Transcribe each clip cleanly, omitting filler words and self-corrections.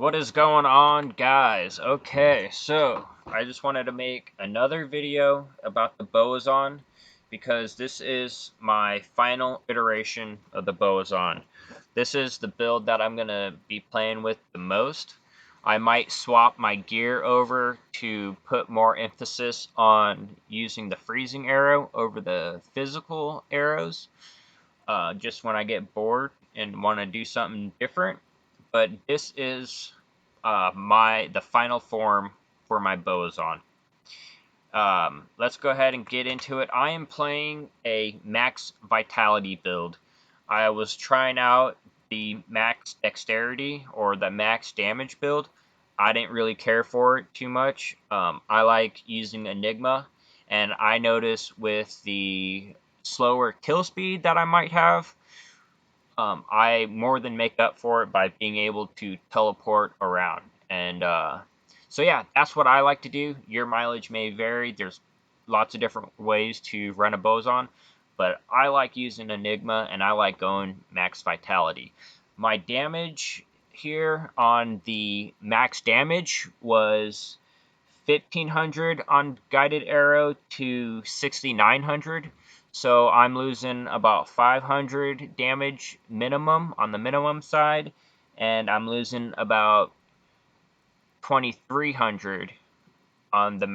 What is going on, guys? Okay, so I just wanted to make another video about the Bowazon because this is my final iteration of the Bowazon. This is the build that I'm going to be playing with the most. I might swap my gear over to put more emphasis on using the freezing arrow over the physical arrows, just when I get bored and want to do something different. But this is the final form for my Bowazon. Let's go ahead and get into it. I am playing a max vitality build. I was trying out the max dexterity or the max damage build. I didn't really care for it too much. I like using Enigma, and I notice with the slower kill speed that I might have, I more than make up for it by being able to teleport around. And so yeah, that's what I like to do. Your mileage may vary. There's lots of different ways to run a Bowazon, but I like using Enigma and I like going max vitality. My damage here on the max damage was 1500 on guided arrow to 6900. So I'm losing about 500 damage minimum on the minimum side, and I'm losing about 2300 on the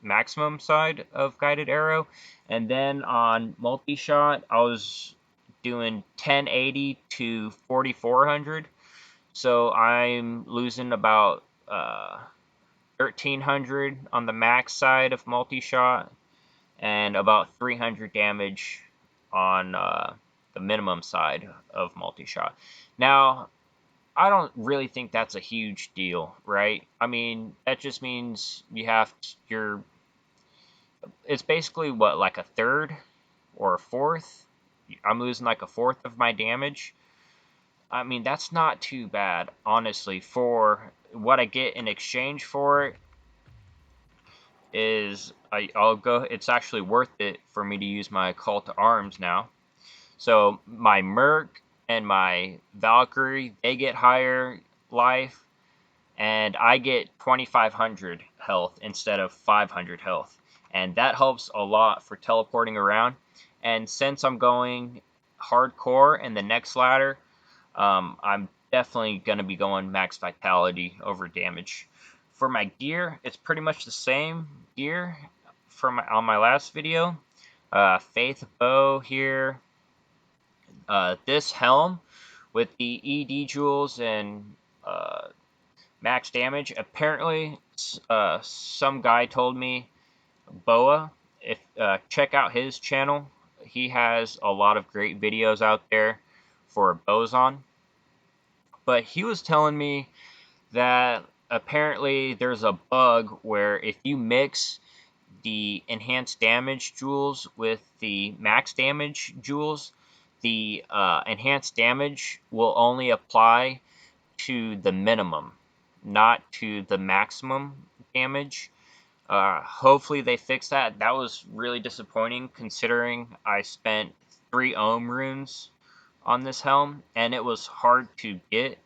maximum side of guided arrow. And then on multi-shot, I was doing 1080 to 4400. So I'm losing about 1300 on the max side of multi-shot and about 300 damage on the minimum side of multi-shot. Now, I don't really think that's a huge deal, right? I mean, that just means it's basically what, like a third or a fourth? I'm losing like a fourth of my damage. I mean, that's not too bad, honestly. For what I get in exchange for it is it's actually worth it for me to use my call to arms now. So my Merc and my Valkyrie, they get higher life, and I get 2500 health instead of 500 health. And that helps a lot for teleporting around. And since I'm going hardcore in the next ladder, I'm definitely going to be going max vitality over damage. For my gear, it's pretty much the same gear from on my last video. Faith bow here. This helm with the ED jewels and max damage. Apparently, some guy told me Boa. If check out his channel, he has a lot of great videos out there for Bowazon. But he was telling me that apparently there's a bug where if you mix the enhanced damage jewels with the max damage jewels, the enhanced damage will only apply to the minimum, not to the maximum damage. Hopefully they fix that. That was really disappointing considering I spent 3 ohm runes on this helm, and it was hard to get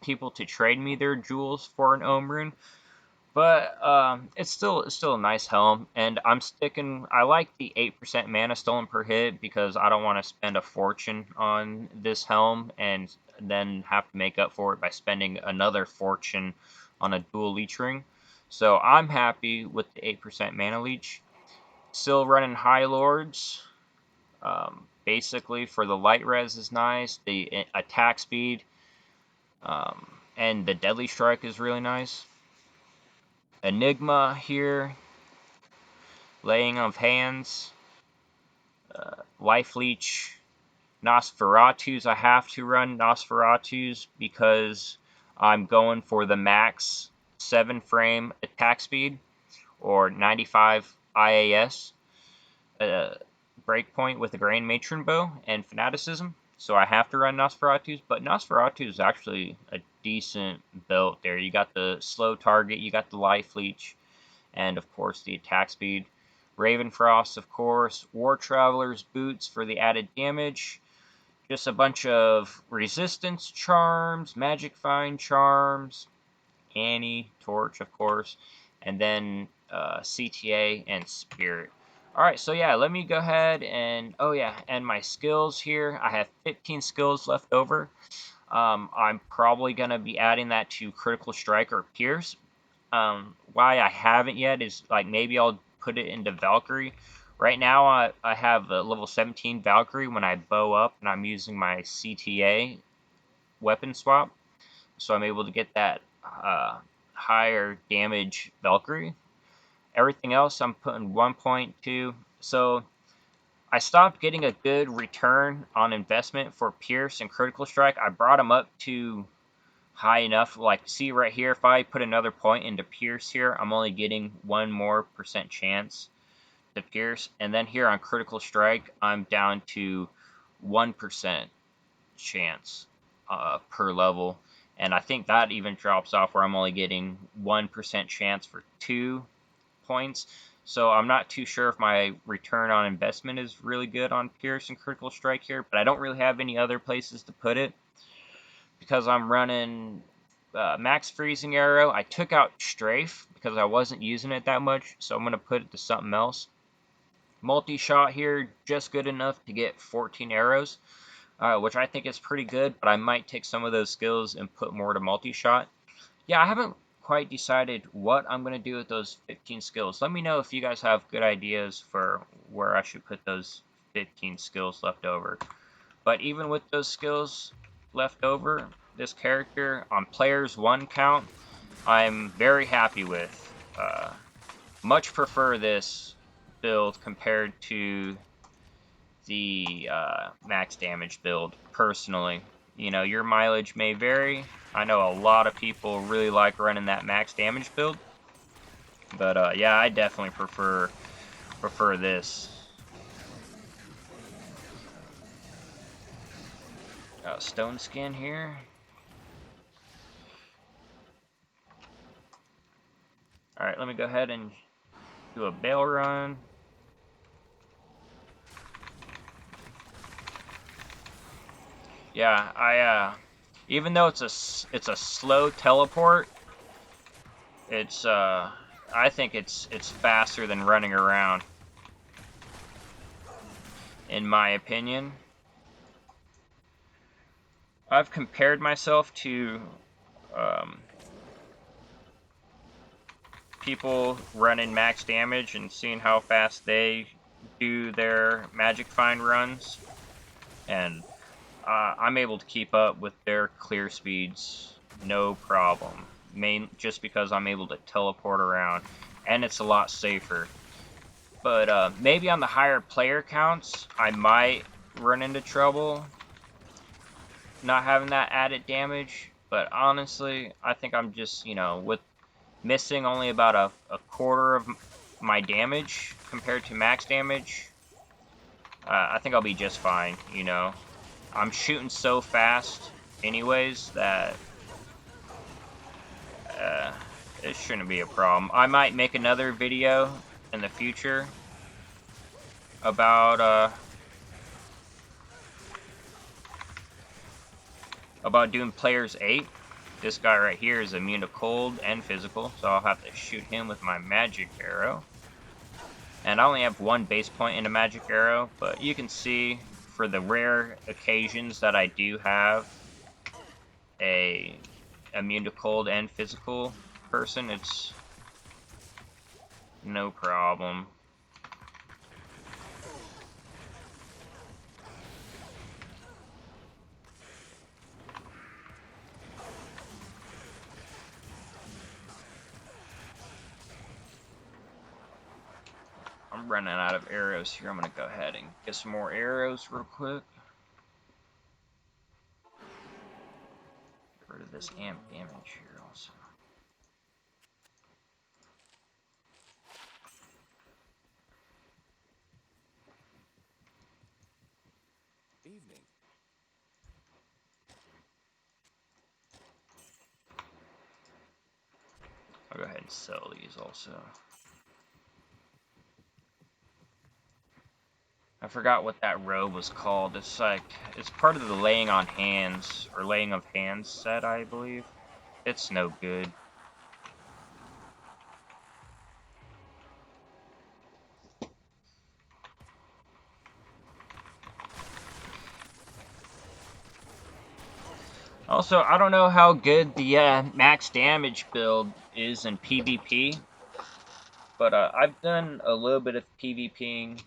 people to trade me their jewels for an ohm rune. But it's still a nice helm, and I like the 8% mana stolen per hit because I don't want to spend a fortune on this helm and then have to make up for it by spending another fortune on a dual leech ring. So I'm happy with the 8% mana leech. Still running High Lords. Basically, for the light res is nice. The attack speed and the deadly strike is really nice. Enigma here. Laying of Hands. Life Leech. Nosferatus. I have to run Nosferatus because I'm going for the max 7 frame attack speed or 95 IAS. Breakpoint with the Grain Matron Bow and Fanaticism, so I have to run Nosferatus, but Nosferatus is actually a decent build there. You got the slow target, you got the life leech, and of course the attack speed. Ravenfrost, of course. War Traveler's Boots for the added damage. just a bunch of resistance charms, magic find charms, Annie, Torch, of course, and then CTA and Spirit. Alright, so yeah, let me go ahead and, oh yeah, and my skills here, I have 15 skills left over. I'm probably going to be adding that to Critical Strike or Pierce. Why I haven't yet is, like, maybe I'll put it into Valkyrie. Right now, I have a level 17 Valkyrie when I bow up, and I'm using my CTA weapon swap. So I'm able to get that higher damage Valkyrie. Everything else I'm putting 1.2. So I stopped getting a good return on investment for Pierce and Critical Strike. I brought them up to high enough. Like, see right here, if I put another point into Pierce here, I'm only getting 1% more chance to Pierce. And then here on Critical Strike, I'm down to 1% chance per level. And I think that even drops off where I'm only getting 1% chance for 2 points. So I'm not too sure if my return on investment is really good on Pierce and Critical Strike here, but I don't really have any other places to put it because I'm running Max Freezing Arrow. I took out Strafe because I wasn't using it that much, so I'm going to put it to something else. Multi-shot here, just good enough to get 14 arrows. Which I think is pretty good, but I might take some of those skills and put more to multi-shot. Yeah, I haven't quite decided what I'm going to do with those 15 skills. Let me know if you guys have good ideas for where I should put those 15 skills left over. But even with those skills left over, this character on players 1 count, I'm very happy with. Much prefer this build compared to the max damage build, personally. You know, your mileage may vary. I know a lot of people really like running that max damage build. But yeah, I definitely prefer this. Stone skin here. Alright, let me go ahead and do a bail run. Yeah, even though it's a slow teleport, I think it's faster than running around, in my opinion. I've compared myself to people running max damage and seeing how fast they do their magic find runs, and I'm able to keep up with their clear speeds no problem. Just because I'm able to teleport around, and it's a lot safer. But maybe on the higher player counts, I might run into trouble not having that added damage. But honestly, I think I'm just, with missing only about a quarter of my damage compared to max damage, I think I'll be just fine, I'm shooting so fast anyways that it shouldn't be a problem. I might make another video in the future about doing players 8. This guy right here is immune to cold and physical, so I'll have to shoot him with my magic arrow. And I only have 1 base point in a magic arrow, but you can see for the rare occasions that I do have a immune to cold and physical person, it's no problem. I'm running out of arrows here. I'm going to go ahead and get some more arrows real quick. Get rid of this amp damage here also. Evening. I'll go ahead and sell these also. I forgot what that robe was called. It's like, it's part of the laying on hands, or laying of hands set, I believe. It's no good. Also, I don't know how good the max damage build is in PvP, but I've done a little bit of PvPing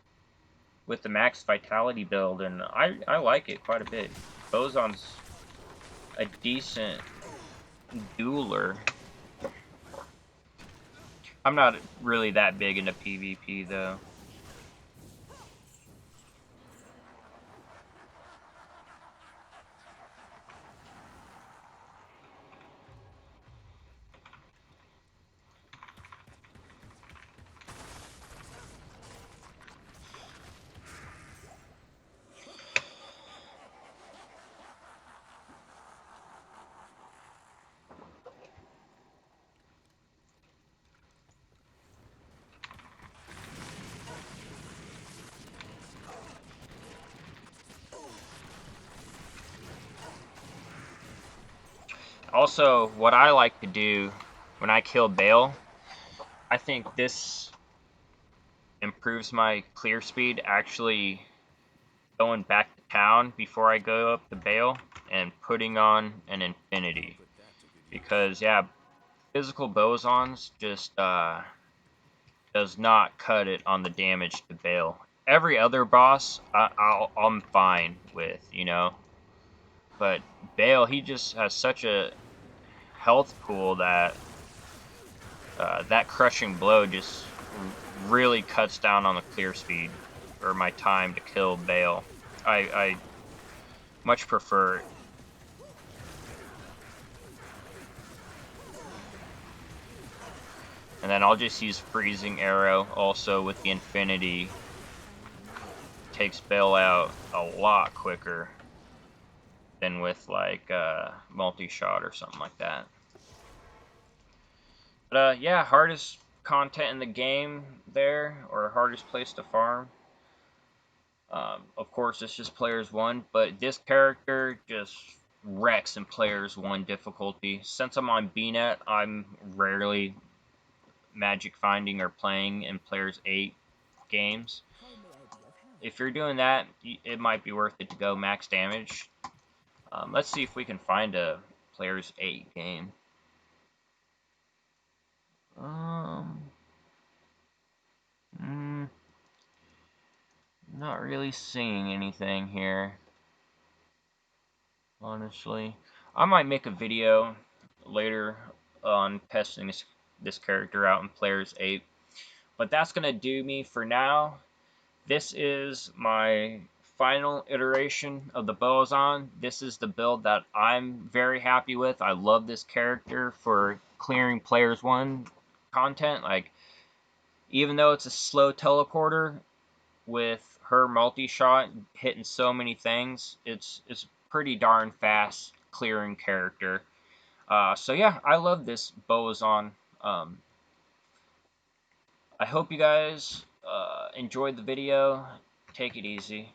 with the max vitality build, and I like it quite a bit. Bowazon's a decent dueler. I'm not really that big into PvP though. Also, what I like to do when I kill Bale, I think this improves my clear speed, actually going back to town before I go up to Bale and putting on an infinity. Because, yeah, physical bosons just does not cut it on the damage to Bale. Every other boss, I'm fine with, you know. But Bale, he just has such a health pool that that crushing blow just really cuts down on the clear speed, or my time to kill Bale. I much prefer it. And then I'll just use Freezing Arrow also with the Infinity. Takes Bale out a lot quicker than with like multi-shot or something like that. But yeah, hardest content in the game there, or hardest place to farm. Of course, it's just Players 1, but this character just wrecks in Players 1 difficulty. Since I'm on BNet, I'm rarely magic finding or playing in Players 8 games. If you're doing that, it might be worth it to go max damage. Let's see if we can find a Players 8 game. Um, mm, Not really seeing anything here, honestly. I might make a video later on testing this character out in Players 8. But that's going to do me for now. This is my final iteration of the Bowazon. This is the build that I'm very happy with. I love this character for clearing Players 1 content. Like, even though it's a slow teleporter, with her multi-shot hitting so many things, it's pretty darn fast clearing character. So yeah, I love this Bowazon. I hope you guys enjoyed the video. Take it easy.